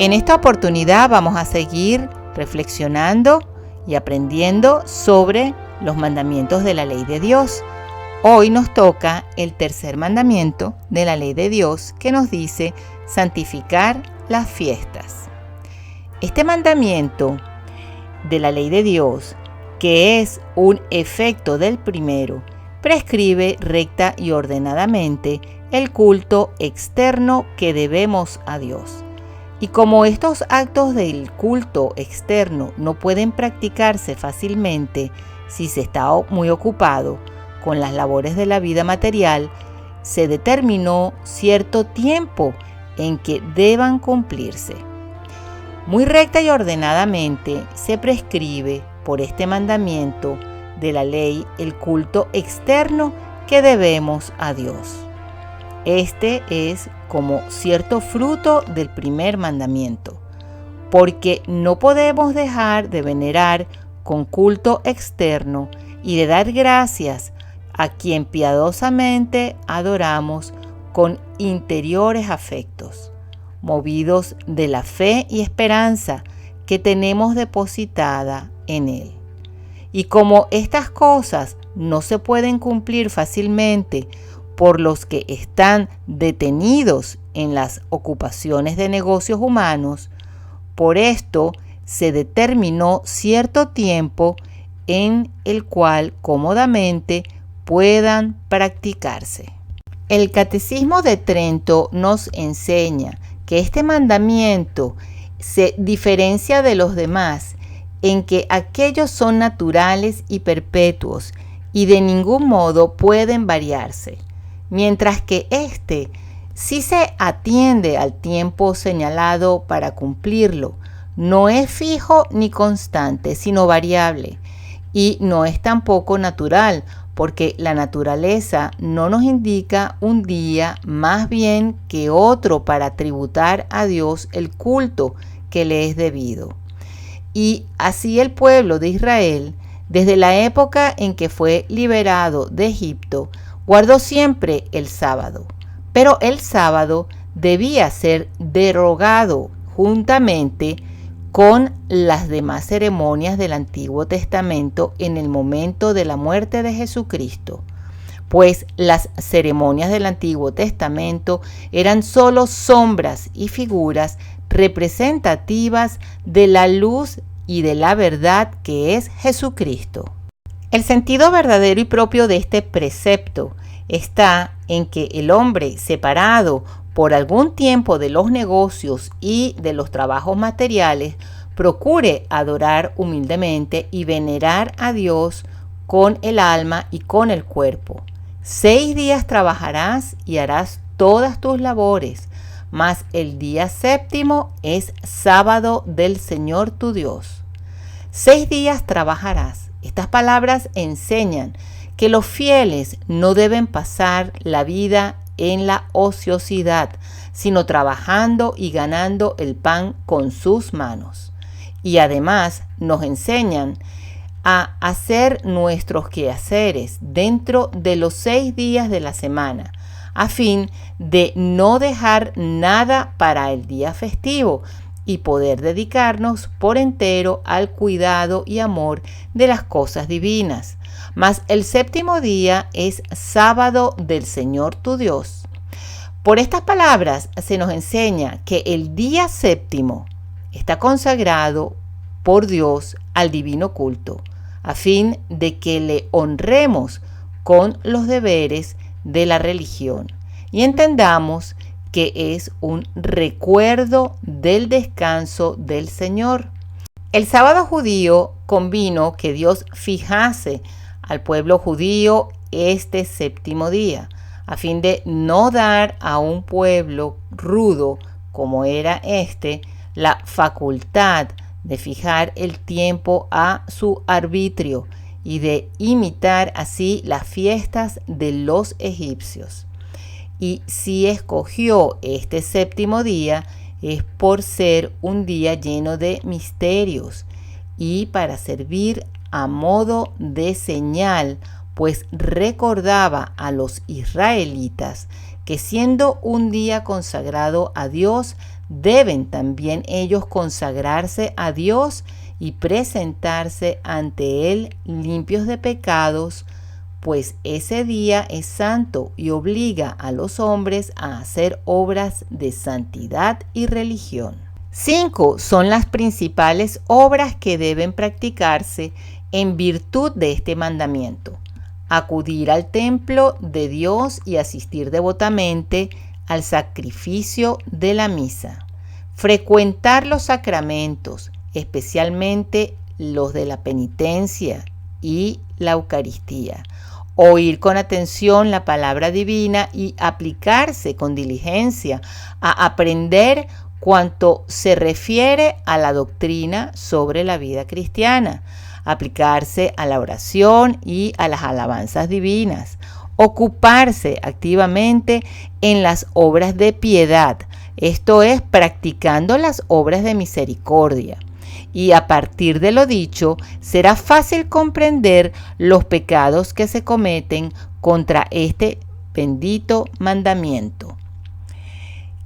En esta oportunidad vamos a seguir reflexionando y aprendiendo sobre los mandamientos de la ley de Dios. Hoy nos toca el tercer mandamiento de la ley de Dios, que nos dice santificar las fiestas. Este mandamiento de la ley de Dios, que es un efecto del primero, prescribe recta y ordenadamente el culto externo que debemos a Dios. Y como estos actos del culto externo no pueden practicarse fácilmente si se está muy ocupado con las labores de la vida material, se determinó cierto tiempo en que deban cumplirse. Muy recta y ordenadamente se prescribe por este mandamiento de la ley el culto externo que debemos a Dios. Este es como cierto fruto del primer mandamiento, porque no podemos dejar de venerar con culto externo y de dar gracias a quien piadosamente adoramos con interiores afectos, movidos de la fe y esperanza que tenemos depositada en Él. Y como estas cosas no se pueden cumplir fácilmente por los que están detenidos en las ocupaciones de negocios humanos, por esto se determinó cierto tiempo en el cual cómodamente puedan practicarse. El Catecismo de Trento nos enseña que este mandamiento se diferencia de los demás en que aquellos son naturales y perpetuos y de ningún modo pueden variarse, mientras que este sí se atiende al tiempo señalado para cumplirlo. No es fijo ni constante, sino variable, y no es tampoco natural, porque la naturaleza no nos indica un día más bien que otro para tributar a Dios el culto que le es debido. Y así el pueblo de Israel, desde la época en que fue liberado de Egipto, guardó siempre el sábado, pero el sábado debía ser derogado juntamente con las demás ceremonias del Antiguo Testamento en el momento de la muerte de Jesucristo, pues las ceremonias del Antiguo Testamento eran solo sombras y figuras representativas de la luz y de la verdad que es Jesucristo. El sentido verdadero y propio de este precepto está en que el hombre separado por algún tiempo de los negocios y de los trabajos materiales procure adorar humildemente y venerar a Dios con el alma y con el cuerpo. 6 días trabajarás y harás todas tus labores, mas el día séptimo es sábado del Señor tu Dios. 6 días trabajarás. Estas palabras enseñan que los fieles no deben pasar la vida en la ociosidad, sino trabajando y ganando el pan con sus manos. Y además nos enseñan a hacer nuestros quehaceres dentro de los 6 días de la semana, a fin de no dejar nada para el día festivo y poder dedicarnos por entero al cuidado y amor de las cosas divinas. Mas el séptimo día es sábado del Señor tu Dios. Por estas palabras se nos enseña que el día séptimo está consagrado por Dios al divino culto, a fin de que le honremos con los deberes de la religión y entendamos que es un recuerdo del descanso del Señor. El sábado judío convino que Dios fijase al pueblo judío este séptimo día, a fin de no dar a un pueblo rudo como era este la facultad de fijar el tiempo a su arbitrio y de imitar así las fiestas de los egipcios. Y si escogió este séptimo día es por ser un día lleno de misterios y para servir a modo de señal, pues recordaba a los israelitas que siendo un día consagrado a Dios, deben también ellos consagrarse a Dios y presentarse ante Él limpios de pecados, pues ese día es santo y obliga a los hombres a hacer obras de santidad y religión. 5 son las principales obras que deben practicarse en virtud de este mandamiento: acudir al templo de Dios y asistir devotamente al sacrificio de la misa, frecuentar los sacramentos, especialmente los de la penitencia y la Eucaristía, oír con atención la palabra divina y aplicarse con diligencia a aprender cuanto se refiere a la doctrina sobre la vida cristiana, aplicarse a la oración y a las alabanzas divinas, ocuparse activamente en las obras de piedad, esto es, practicando las obras de misericordia. Y a partir de lo dicho, será fácil comprender los pecados que se cometen contra este bendito mandamiento.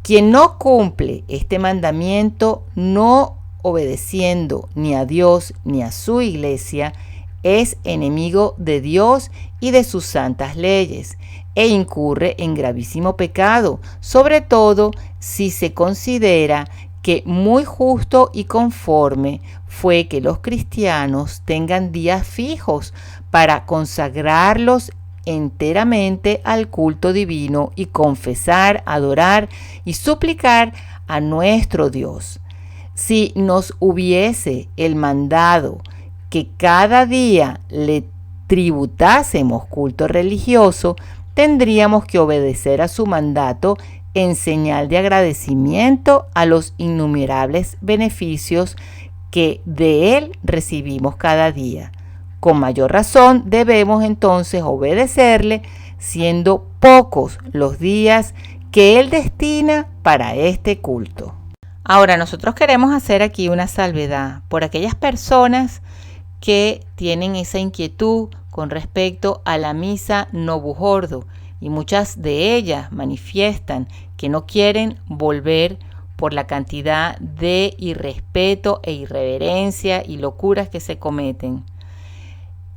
Quien no cumple este mandamiento, no obedeciendo ni a Dios ni a su iglesia, es enemigo de Dios y de sus santas leyes, e incurre en gravísimo pecado, sobre todo si se considera que muy justo y conforme fue que los cristianos tengan días fijos para consagrarlos enteramente al culto divino y confesar, adorar y suplicar a nuestro Dios. Si nos hubiese el mandado que cada día le tributásemos culto religioso, tendríamos que obedecer a su mandato en señal de agradecimiento a los innumerables beneficios que de él recibimos cada día. Con mayor razón debemos entonces obedecerle, siendo pocos los días que él destina para este culto. Ahora, nosotros queremos hacer aquí una salvedad por aquellas personas que tienen esa inquietud con respecto a la misa Novujordo, y muchas de ellas manifiestan que no quieren volver por la cantidad de irrespeto e irreverencia y locuras que se cometen.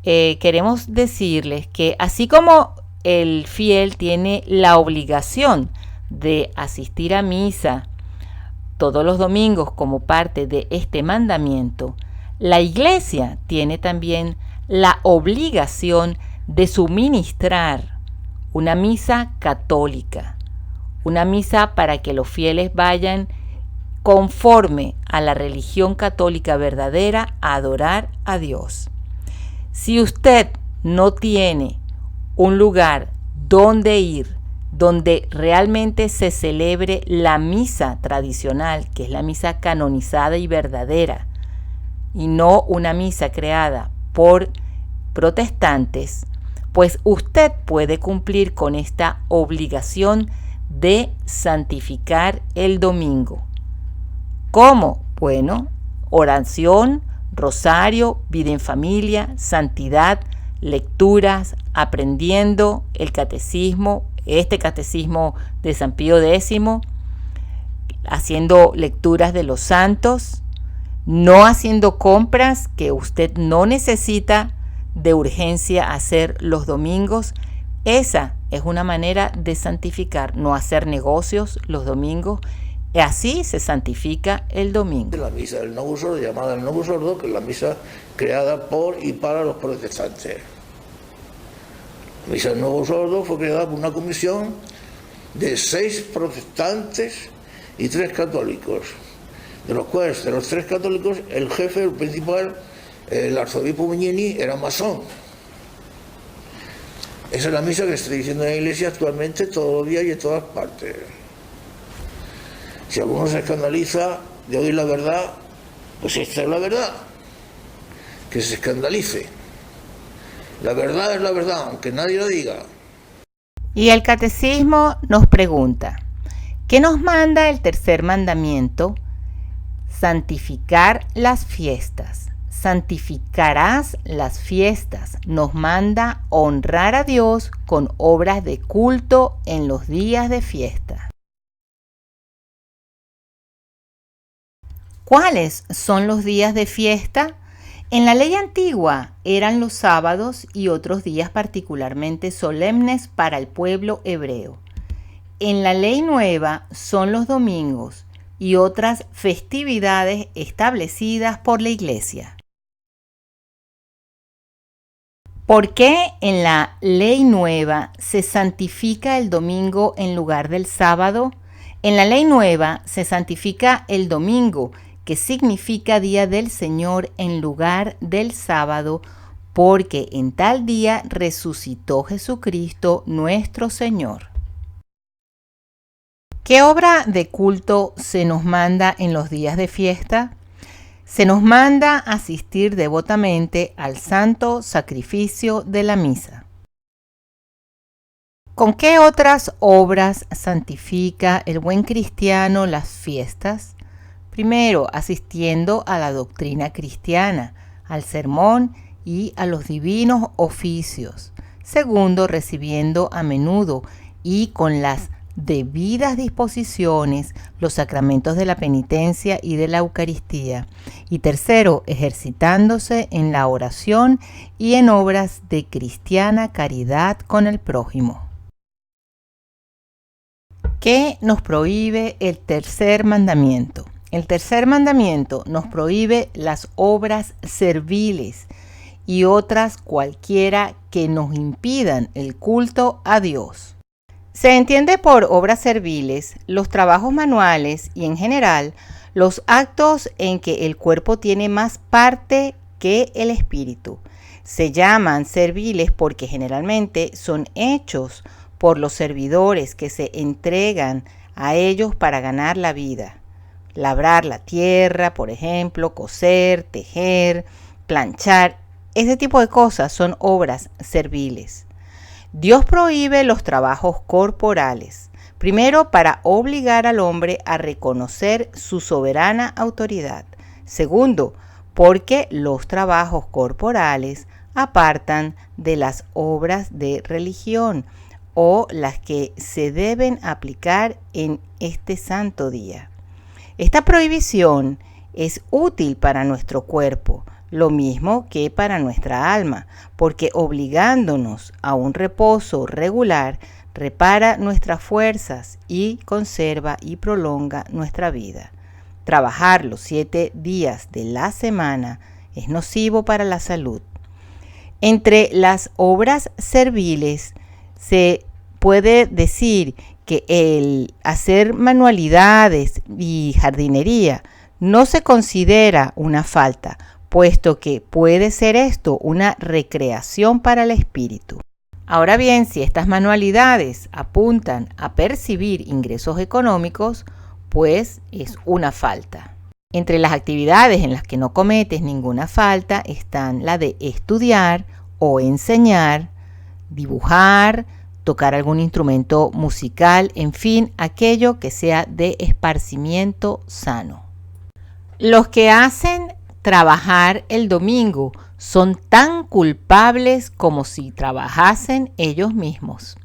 Queremos decirles que así como el fiel tiene la obligación de asistir a misa todos los domingos como parte de este mandamiento, la iglesia tiene también la obligación de suministrar una misa católica, una misa para que los fieles vayan conforme a la religión católica verdadera a adorar a Dios. Si usted no tiene un lugar donde ir, donde realmente se celebre la misa tradicional, que es la misa canonizada y verdadera, y no una misa creada por protestantes, pues usted puede cumplir con esta obligación de santificar el domingo. ¿Cómo? Bueno, oración, rosario, vida en familia, santidad, lecturas, aprendiendo el catecismo, este catecismo de San Pío X, haciendo lecturas de los santos, no haciendo compras que usted no necesita de urgencia hacer los domingos. Esa es una manera de santificar, no hacer negocios los domingos. Y así se santifica el domingo. La misa del Novus Ordo, llamada el Novus Ordo, que es la misa creada por y para los protestantes. La misa del Novus Ordo fue creada por una comisión de 6 protestantes y 3 católicos, de los cuales, de los 3 católicos, el jefe, el principal, el arzobispo Mignini, era masón. Esa es la misa que está diciendo en la Iglesia actualmente todos los días y en todas partes. Si alguno se escandaliza de oír la verdad, pues esta es la verdad. Que se escandalice. La verdad es la verdad, aunque nadie lo diga. Y el catecismo nos pregunta, ¿qué nos manda el tercer mandamiento? Santificar las fiestas. Santificarás las fiestas. Nos manda honrar a Dios con obras de culto en los días de fiesta. ¿Cuáles son los días de fiesta? En la ley antigua eran los sábados y otros días particularmente solemnes para el pueblo hebreo. En la ley nueva son los domingos y otras festividades establecidas por la Iglesia. ¿Por qué en la ley nueva se santifica el domingo en lugar del sábado? En la ley nueva se santifica el domingo, que significa día del Señor en lugar del sábado, porque en tal día resucitó Jesucristo nuestro Señor. ¿Qué obra de culto se nos manda en los días de fiesta? Se nos manda asistir devotamente al santo sacrificio de la misa. ¿Con qué otras obras santifica el buen cristiano las fiestas? Primero, asistiendo a la doctrina cristiana, al sermón y a los divinos oficios. Segundo, recibiendo a menudo y con las debidas disposiciones los sacramentos de la penitencia y de la Eucaristía. Y tercero, ejercitándose en la oración y en obras de cristiana caridad con el prójimo. ¿Qué nos prohíbe el tercer mandamiento? El tercer mandamiento nos prohíbe las obras serviles y otras cualquiera que nos impidan el culto a Dios. Se entiende por obras serviles los trabajos manuales y en general los actos en que el cuerpo tiene más parte que el espíritu. Se llaman serviles porque generalmente son hechos por los servidores que se entregan a ellos para ganar la vida. Labrar la tierra, por ejemplo, coser, tejer, planchar, ese tipo de cosas son obras serviles. Dios prohíbe los trabajos corporales, primero para obligar al hombre a reconocer su soberana autoridad. Segundo, porque los trabajos corporales apartan de las obras de religión o las que se deben aplicar en este santo día. Esta prohibición es útil para nuestro cuerpo, lo mismo que para nuestra alma, porque obligándonos a un reposo regular, repara nuestras fuerzas y conserva y prolonga nuestra vida. Trabajar los 7 días de la semana es nocivo para la salud. Entre las obras serviles se puede decir que el hacer manualidades y jardinería no se considera una falta, puesto que puede ser esto una recreación para el espíritu. Ahora bien, si estas manualidades apuntan a percibir ingresos económicos, pues es una falta. Entre las actividades en las que no cometes ninguna falta están la de estudiar o enseñar, dibujar, tocar algún instrumento musical, en fin, aquello que sea de esparcimiento sano. Los que hacen trabajar el domingo son tan culpables como si trabajasen ellos mismos.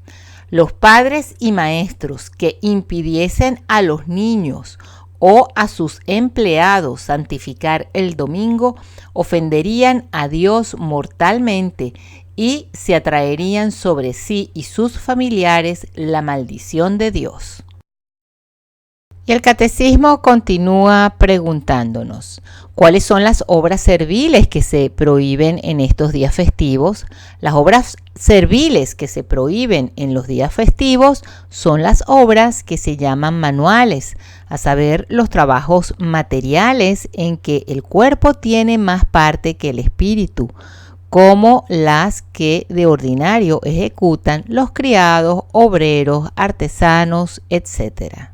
Los padres y maestros que impidiesen a los niños o a sus empleados santificar el domingo ofenderían a Dios mortalmente y se atraerían sobre sí y sus familiares la maldición de Dios. Y el catecismo continúa preguntándonos, ¿cuáles son las obras serviles que se prohíben en estos días festivos? Las obras serviles que se prohíben en los días festivos son las obras que se llaman manuales, a saber, los trabajos materiales en que el cuerpo tiene más parte que el espíritu, como las que de ordinario ejecutan los criados, obreros, artesanos, etc.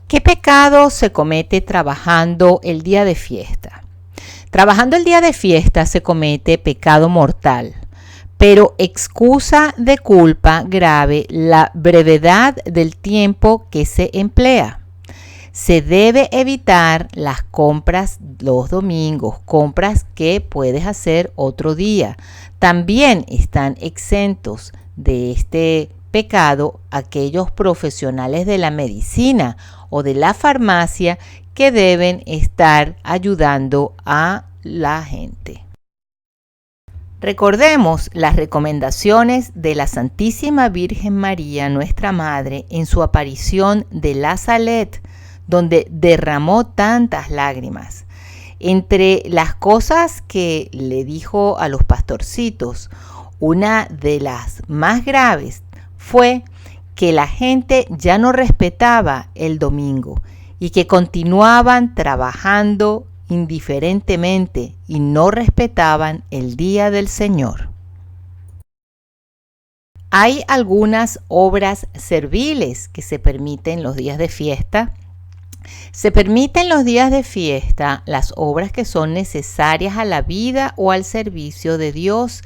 ¿Qué pecado se comete trabajando el día de fiesta? Trabajando el día de fiesta se comete pecado mortal, pero excusa de culpa grave la brevedad del tiempo que se emplea. Se debe evitar las compras los domingos, compras que puedes hacer otro día. También están exentos de este pecado aquellos profesionales de la medicina o de la farmacia que deben estar ayudando a la gente. Recordemos las recomendaciones de la Santísima Virgen María, nuestra Madre, en su aparición de la Salet, donde derramó tantas lágrimas. Entre las cosas que le dijo a los pastorcitos, una de las más graves fue que la gente ya no respetaba el domingo y que continuaban trabajando indiferentemente y no respetaban el día del Señor. Hay algunas obras serviles que se permiten los días de fiesta. Se permiten los días de fiesta las obras que son necesarias a la vida o al servicio de Dios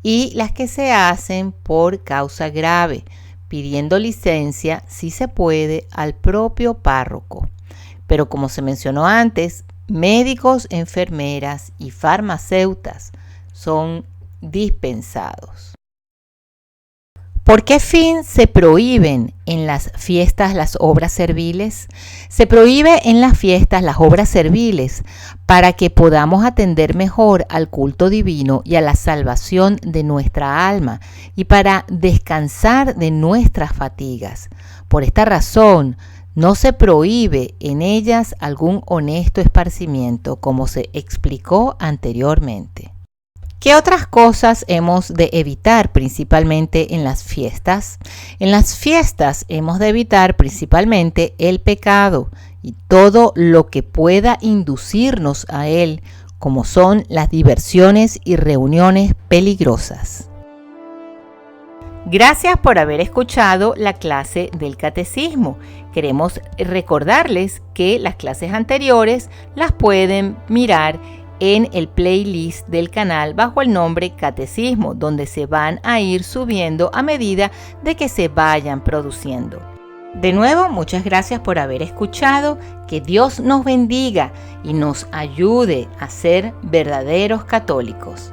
y las que se hacen por causa grave, pidiendo licencia, si se puede, al propio párroco. Pero como se mencionó antes, médicos, enfermeras y farmacéutas son dispensados. ¿Por qué fin se prohíben en las fiestas las obras serviles? Se prohíbe en las fiestas las obras serviles para que podamos atender mejor al culto divino y a la salvación de nuestra alma y para descansar de nuestras fatigas. Por esta razón, no se prohíbe en ellas algún honesto esparcimiento, como se explicó anteriormente. ¿Qué otras cosas hemos de evitar principalmente en las fiestas? En las fiestas hemos de evitar principalmente el pecado y todo lo que pueda inducirnos a él, como son las diversiones y reuniones peligrosas. Gracias por haber escuchado la clase del catecismo. Queremos recordarles que las clases anteriores las pueden mirar en el playlist del canal bajo el nombre Catecismo, donde se van a ir subiendo a medida de que se vayan produciendo. De nuevo, muchas gracias por haber escuchado. Que Dios nos bendiga y nos ayude a ser verdaderos católicos.